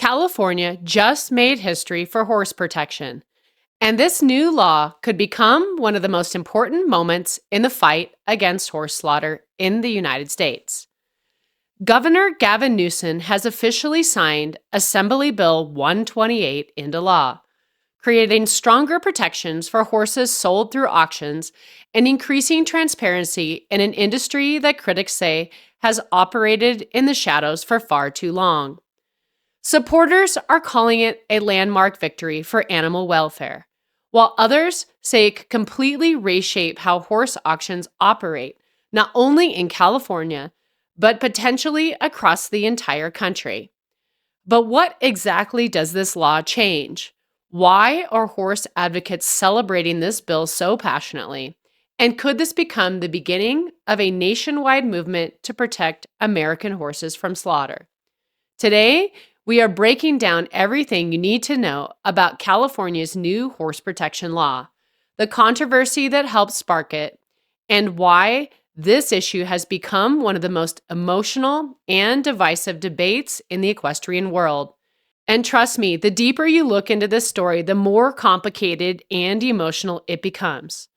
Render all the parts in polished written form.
California just made history for horse protection, and this new law could become one of the most important moments in the fight against horse slaughter in the United States. Governor Gavin Newsom has officially signed Assembly Bill 128 into law, creating stronger protections for horses sold through auctions and increasing transparency in an industry that critics say has operated in the shadows for far too long. Supporters are calling it a landmark victory for animal welfare, while others say it could completely reshape how horse auctions operate, not only in California, but potentially across the entire country. But what exactly does this law change? Why are horse advocates celebrating this bill so passionately? And could this become the beginning of a nationwide movement to protect American horses from slaughter? Today, we are breaking down everything you need to know about California's new horse protection law, the controversy that helped spark it, and why this issue has become one of the most emotional and divisive debates in the equestrian world. And trust me, the deeper you look into this story, the more complicated and emotional it becomes.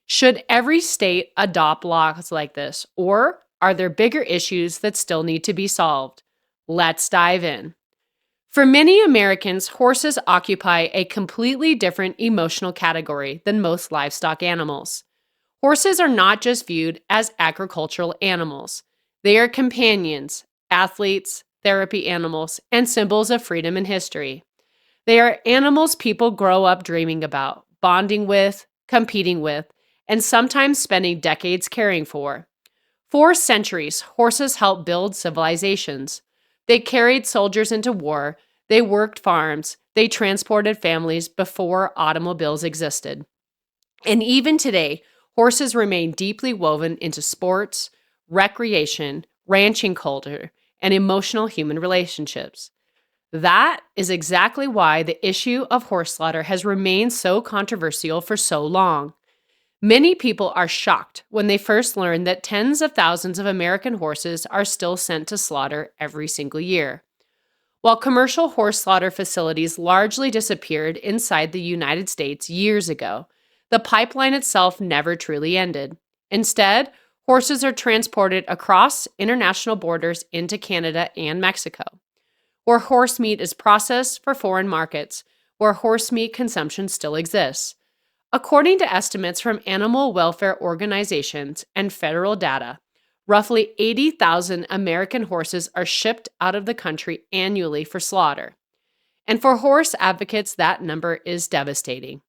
Should every state adopt laws like this, or are there bigger issues that still need to be solved? Let's dive in. For many Americans, horses occupy a completely different emotional category than most livestock animals. Horses are not just viewed as agricultural animals. They are companions, athletes, therapy animals, and symbols of freedom and history. They are animals people grow up dreaming about, bonding with, competing with, and sometimes spending decades caring for. For centuries, horses helped build civilizations. They carried soldiers into war, they worked farms, they transported families before automobiles existed. And even today, horses remain deeply woven into sports, recreation, ranching culture, and emotional human relationships. That is exactly why the issue of horse slaughter has remained so controversial for so long. Many people are shocked when they first learn that tens of thousands of American horses are still sent to slaughter every single year. While commercial horse slaughter facilities largely disappeared inside the United States years ago, the pipeline itself never truly ended. Instead, horses are transported across international borders into Canada and Mexico, where horse meat is processed for foreign markets, where horse meat consumption still exists. According to estimates from animal welfare organizations and federal data, roughly 80,000 American horses are shipped out of the country annually for slaughter. And for horse advocates, that number is devastating.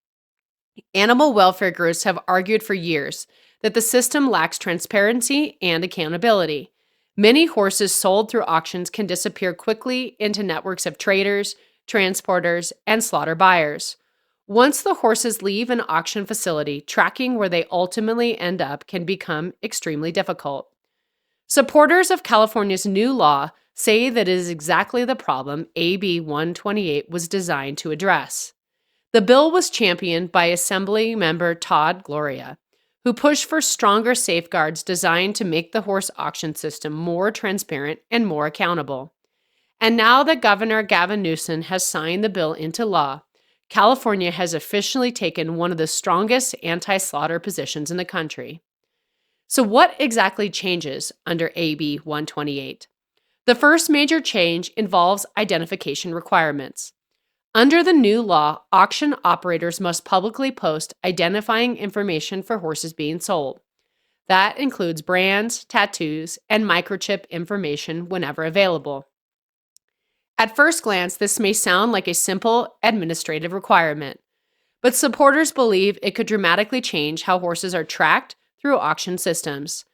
Animal welfare groups have argued for years that the system lacks transparency and accountability. Many horses sold through auctions can disappear quickly into networks of traders, transporters, and slaughter buyers. Once the horses leave an auction facility, tracking where they ultimately end up can become extremely difficult. Supporters of California's new law say that it is exactly the problem AB 128 was designed to address. The bill was championed by Assembly member Todd Gloria, who pushed for stronger safeguards designed to make the horse auction system more transparent and more accountable. And now that Governor Gavin Newsom has signed the bill into law, California has officially taken one of the strongest anti-slaughter positions in the country. So what exactly changes under AB 128? The first major change involves identification requirements. Under the new law, auction operators must publicly post identifying information for horses being sold. That includes brands, tattoos, and microchip information whenever available. At first glance, this may sound like a simple administrative requirement, but supporters believe it could dramatically change how horses are tracked through auction systems.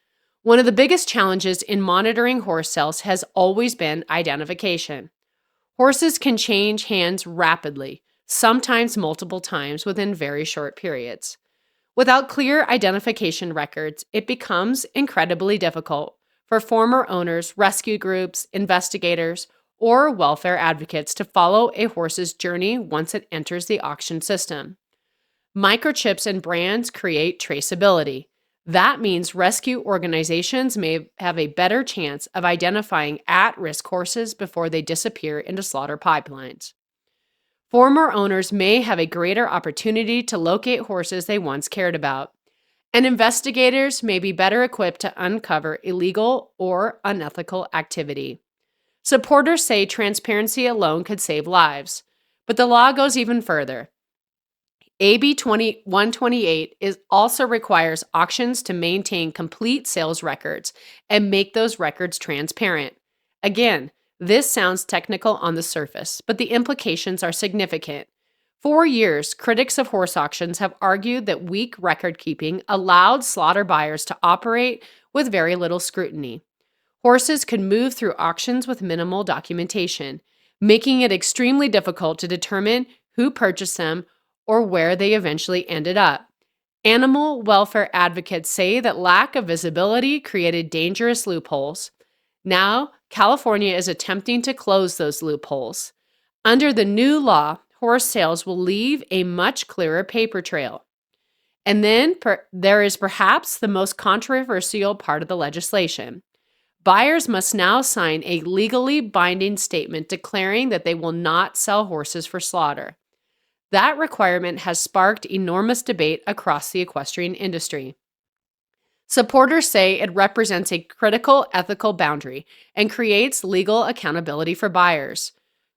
One of the biggest challenges in monitoring horse sales has always been identification. Horses can change hands rapidly, sometimes multiple times within very short periods. Without clear identification records, it becomes incredibly difficult for former owners, rescue groups, investigators, or welfare advocates to follow a horse's journey once it enters the auction system. Microchips and brands create traceability. That means rescue organizations may have a better chance of identifying at-risk horses before they disappear into slaughter pipelines. Former owners may have a greater opportunity to locate horses they once cared about, and investigators may be better equipped to uncover illegal or unethical activity. Supporters say transparency alone could save lives, but the law goes even further. AB 128 also requires auctions to maintain complete sales records and make those records transparent. Again, this sounds technical on the surface, but the implications are significant. For years, critics of horse auctions have argued that weak record keeping allowed slaughter buyers to operate with very little scrutiny. Horses could move through auctions with minimal documentation, making it extremely difficult to determine who purchased them or where they eventually ended up. Animal welfare advocates say that lack of visibility created dangerous loopholes. Now, California is attempting to close those loopholes. Under the new law, horse sales will leave a much clearer paper trail. And then there is perhaps the most controversial part of the legislation. Buyers must now sign a legally binding statement declaring that they will not sell horses for slaughter. That requirement has sparked enormous debate across the equestrian industry. Supporters say it represents a critical ethical boundary and creates legal accountability for buyers.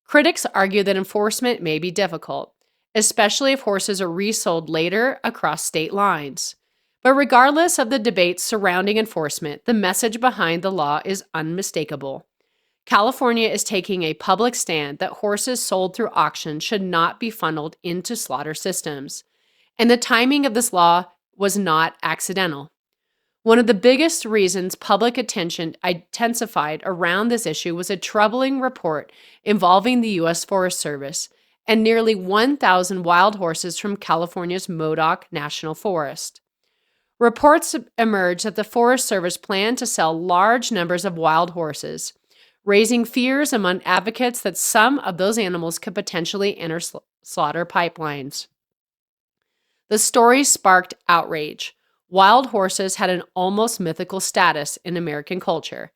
Critics argue that enforcement may be difficult, especially if horses are resold later across state lines. But regardless of the debates surrounding enforcement, the message behind the law is unmistakable. California is taking a public stand that horses sold through auction should not be funneled into slaughter systems. And the timing of this law was not accidental. One of the biggest reasons public attention intensified around this issue was a troubling report involving the U.S. Forest Service and nearly 1,000 wild horses from California's Modoc National Forest. Reports emerged that the Forest Service planned to sell large numbers of wild horses, raising fears among advocates that some of those animals could potentially enter slaughter pipelines. The story sparked outrage. Wild horses had an almost mythical status in American culture.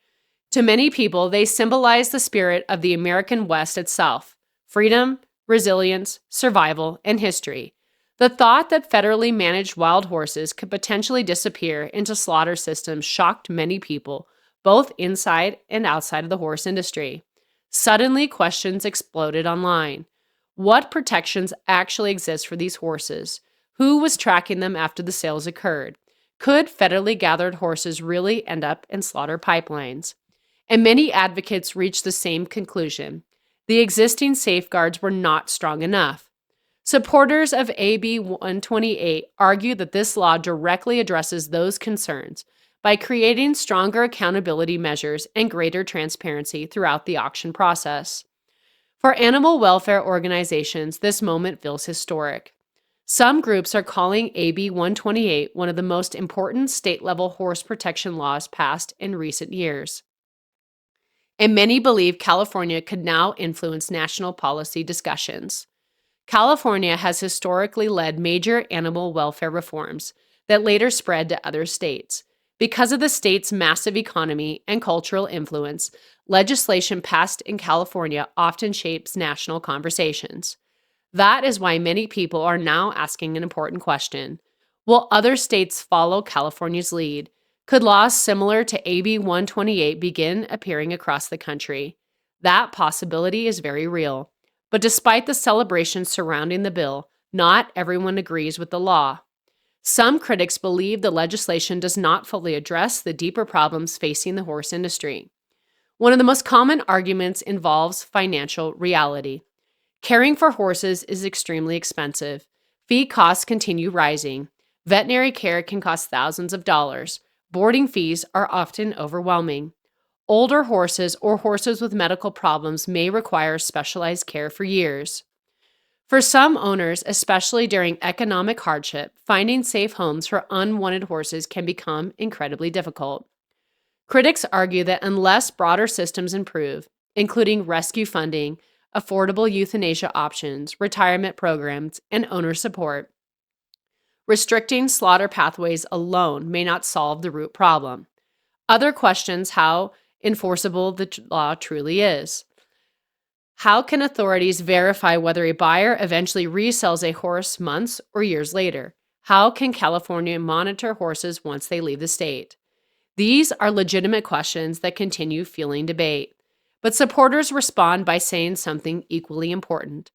To many people, they symbolized the spirit of the American West itself: freedom, resilience, survival, and history. The thought that federally managed wild horses could potentially disappear into slaughter systems shocked many people, both inside and outside of the horse industry. Suddenly, questions exploded online. What protections actually exist for these horses? Who was tracking them after the sales occurred? Could federally gathered horses really end up in slaughter pipelines? And many advocates reached the same conclusion. The existing safeguards were not strong enough. Supporters of AB 128 argue that this law directly addresses those concerns by creating stronger accountability measures and greater transparency throughout the auction process. For animal welfare organizations, this moment feels historic. Some groups are calling AB 128 one of the most important state-level horse protection laws passed in recent years. And many believe California could now influence national policy discussions. California has historically led major animal welfare reforms that later spread to other states. Because of the state's massive economy and cultural influence, legislation passed in California often shapes national conversations. That is why many people are now asking an important question. Will other states follow California's lead? Could laws similar to AB 128 begin appearing across the country? That possibility is very real. But despite the celebrations surrounding the bill, not everyone agrees with the law. Some critics believe the legislation does not fully address the deeper problems facing the horse industry. One of the most common arguments involves financial reality. Caring for horses is extremely expensive. Feed costs continue rising. Veterinary care can cost thousands of dollars. Boarding fees are often overwhelming. Older horses or horses with medical problems may require specialized care for years. For some owners, especially during economic hardship, finding safe homes for unwanted horses can become incredibly difficult. Critics argue that unless broader systems improve, including rescue funding, affordable euthanasia options, retirement programs, and owner support, Restricting slaughter pathways alone may not solve the root problem. Other questions how enforceable the law truly is. How can authorities verify whether a buyer eventually resells a horse months or years later? How can California monitor horses once they leave the state? These are legitimate questions that continue fueling debate. But supporters respond by saying something equally important.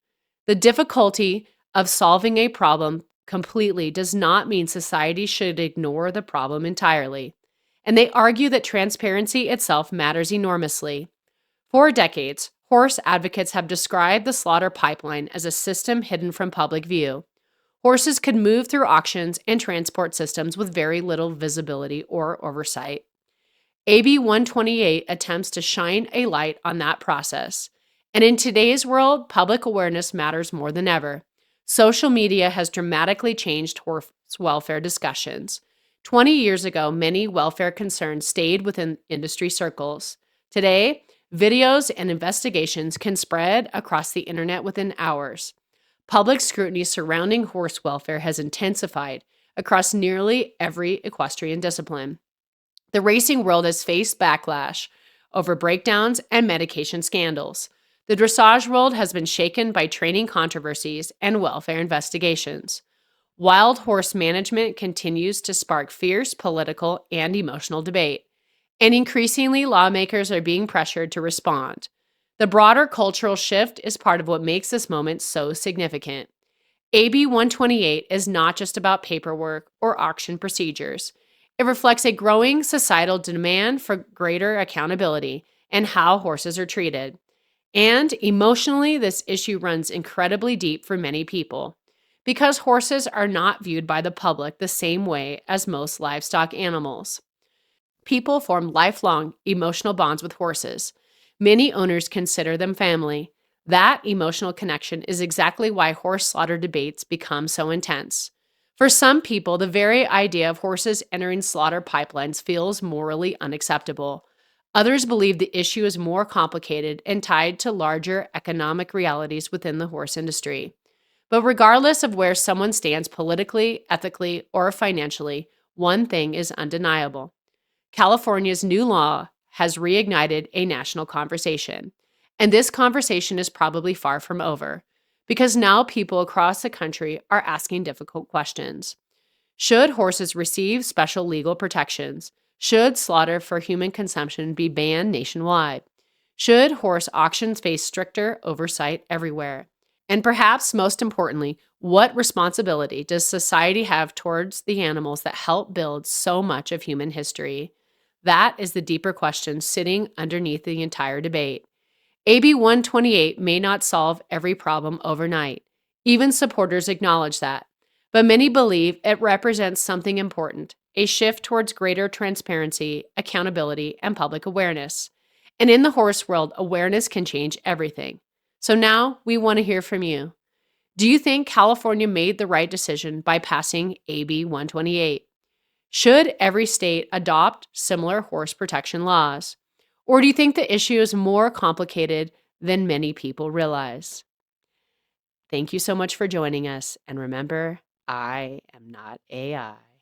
The difficulty of solving a problem completely does not mean society should ignore the problem entirely. And they argue that transparency itself matters enormously. For decades, horse advocates have described the slaughter pipeline as a system hidden from public view. Horses could move through auctions and transport systems with very little visibility or oversight. AB 128 attempts to shine a light on that process. And in today's world, public awareness matters more than ever. Social media has dramatically changed horse welfare discussions. 20 years ago, many welfare concerns stayed within industry circles. Today, videos and investigations can spread across the internet within hours. Public scrutiny surrounding horse welfare has intensified across nearly every equestrian discipline. The racing world has faced backlash over breakdowns and medication scandals. The dressage world has been shaken by training controversies and welfare investigations. Wild horse management continues to spark fierce political and emotional debate, and increasingly lawmakers are being pressured to respond. The broader cultural shift is part of what makes this moment so significant. AB 128 is not just about paperwork or auction procedures. It reflects a growing societal demand for greater accountability and how horses are treated. And emotionally, this issue runs incredibly deep for many people because horses are not viewed by the public the same way as most livestock animals. People form lifelong emotional bonds with horses. Many owners consider them family. That emotional connection is exactly why horse slaughter debates become so intense. For some people, the very idea of horses entering slaughter pipelines feels morally unacceptable. Others believe the issue is more complicated and tied to larger economic realities within the horse industry. But regardless of where someone stands politically, ethically, or financially, one thing is undeniable. California's new law has reignited a national conversation. And this conversation is probably far from over, because now people across the country are asking difficult questions. Should horses receive special legal protections? Should slaughter for human consumption be banned nationwide? Should horse auctions face stricter oversight everywhere? And perhaps most importantly, what responsibility does society have towards the animals that help build so much of human history? That is the deeper question sitting underneath the entire debate. AB 128 may not solve every problem overnight. Even supporters acknowledge that. But many believe it represents something important, a shift towards greater transparency, accountability, and public awareness. And in the horse world, awareness can change everything. So now we want to hear from you. Do you think California made the right decision by passing AB 128? Should every state adopt similar horse protection laws? Or do you think the issue is more complicated than many people realize? Thank you so much for joining us. And remember, I am not AI.